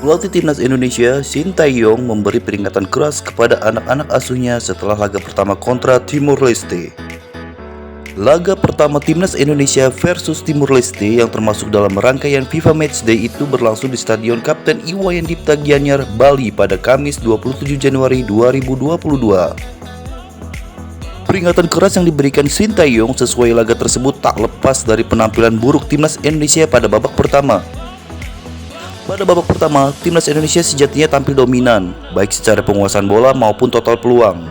Pelatih Timnas Indonesia, Sintayong, memberi peringatan keras kepada anak-anak asuhnya setelah laga pertama kontra Timor Leste. Laga pertama Timnas Indonesia versus Timor Leste yang termasuk dalam rangkaian FIFA Matchday itu berlangsung di Stadion Kapten Iwayan Dipta Gianyar, Bali pada Kamis 27 Januari 2022. Peringatan keras yang diberikan Sintayong sesuai laga tersebut tak lepas dari penampilan buruk Timnas Indonesia pada babak pertama. Pada babak pertama, Timnas Indonesia sejatinya tampil dominan, baik secara penguasaan bola maupun total peluang.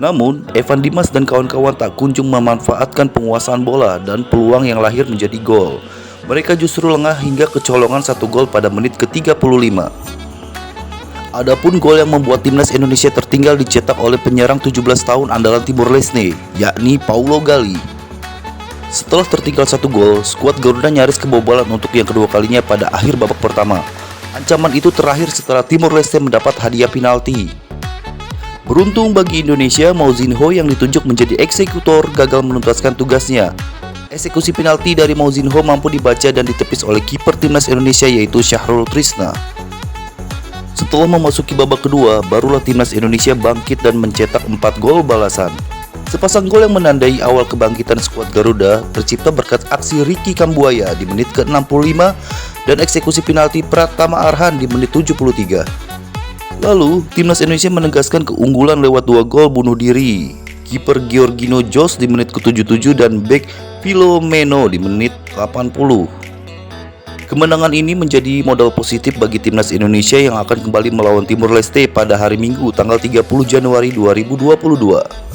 Namun, Evan Dimas dan kawan-kawan tak kunjung memanfaatkan penguasaan bola dan peluang yang lahir menjadi gol. Mereka justru lengah hingga kecolongan satu gol pada menit ke-35. Adapun gol yang membuat Timnas Indonesia tertinggal dicetak oleh penyerang 17 tahun andalan Timor Leste, yakni Paulo Gali. Setelah tertinggal satu gol, skuad Garuda nyaris kebobolan untuk yang kedua kalinya pada akhir babak pertama. Ancaman itu terakhir setelah Timor Leste mendapat hadiah penalti. Beruntung bagi Indonesia, Mouzinho yang ditunjuk menjadi eksekutor gagal menuntaskan tugasnya. Eksekusi penalti dari Mouzinho mampu dibaca dan ditepis oleh kiper Timnas Indonesia yaitu Syahrul Trisna. Setelah memasuki babak kedua, barulah Timnas Indonesia bangkit dan mencetak 4 gol balasan. Sepasang gol yang menandai awal kebangkitan skuad Garuda tercipta berkat aksi Ricky Kambuaya di menit ke-65 dan eksekusi penalti Pratama Arhan di menit 73. Lalu, Timnas Indonesia menegaskan keunggulan lewat 2 gol bunuh diri. Kiper Georgino Jos di menit ke-77 dan bek Filomeno di menit 80. Kemenangan ini menjadi modal positif bagi Timnas Indonesia yang akan kembali melawan Timor Leste pada hari Minggu tanggal 30 Januari 2022.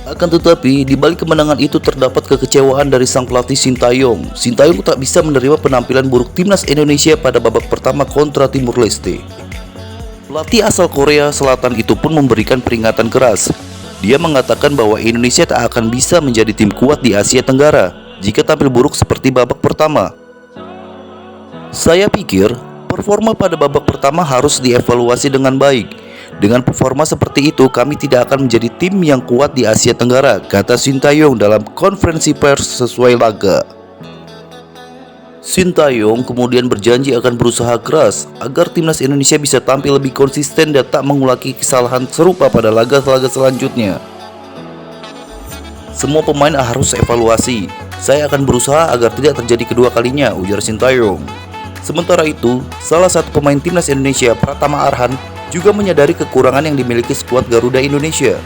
Akan tetapi, di balik kemenangan itu terdapat kekecewaan dari sang pelatih Sintayong. Sintayong tak bisa menerima penampilan buruk Timnas Indonesia pada babak pertama kontra Timor Leste. Pelatih asal Korea Selatan itu pun memberikan peringatan keras. Dia mengatakan bahwa Indonesia tak akan bisa menjadi tim kuat di Asia Tenggara jika tampil buruk seperti babak pertama. Saya pikir, performa pada babak pertama harus dievaluasi dengan baik. Dengan performa seperti itu, kami tidak akan menjadi tim yang kuat di Asia Tenggara, kata Sintayong dalam konferensi pers sesuai laga. Sintayong kemudian berjanji akan berusaha keras agar Timnas Indonesia bisa tampil lebih konsisten dan tak mengulangi kesalahan serupa pada laga-laga selanjutnya. Semua pemain harus evaluasi. Saya akan berusaha agar tidak terjadi kedua kalinya, ujar Sintayong. Sementara itu, salah satu pemain Timnas Indonesia, Pratama Arhan, juga menyadari kekurangan yang dimiliki skuad Garuda Indonesia.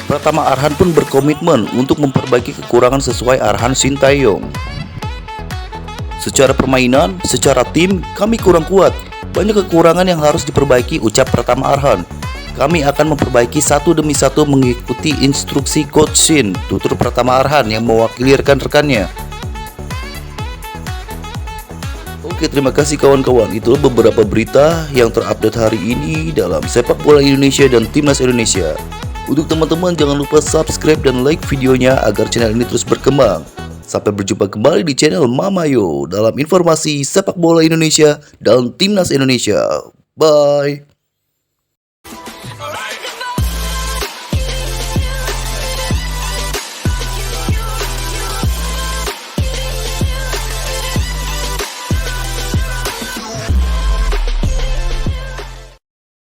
Pratama Arhan pun berkomitmen untuk memperbaiki kekurangan sesuai arahan Sintayong. Secara permainan, secara tim, kami kurang kuat. Banyak kekurangan yang harus diperbaiki, ucap Pratama Arhan. Kami akan memperbaiki satu demi satu mengikuti instruksi Coach Shin, tutur Pratama Arhan yang mewakili rekan-rekannya. Oke, terima kasih kawan-kawan. Itu beberapa berita yang terupdate hari ini dalam sepak bola Indonesia dan Timnas Indonesia. Untuk teman-teman jangan lupa subscribe dan like videonya agar channel ini terus berkembang. Sampai berjumpa kembali di channel Mamayo dalam informasi sepak bola Indonesia dan Timnas Indonesia. Bye.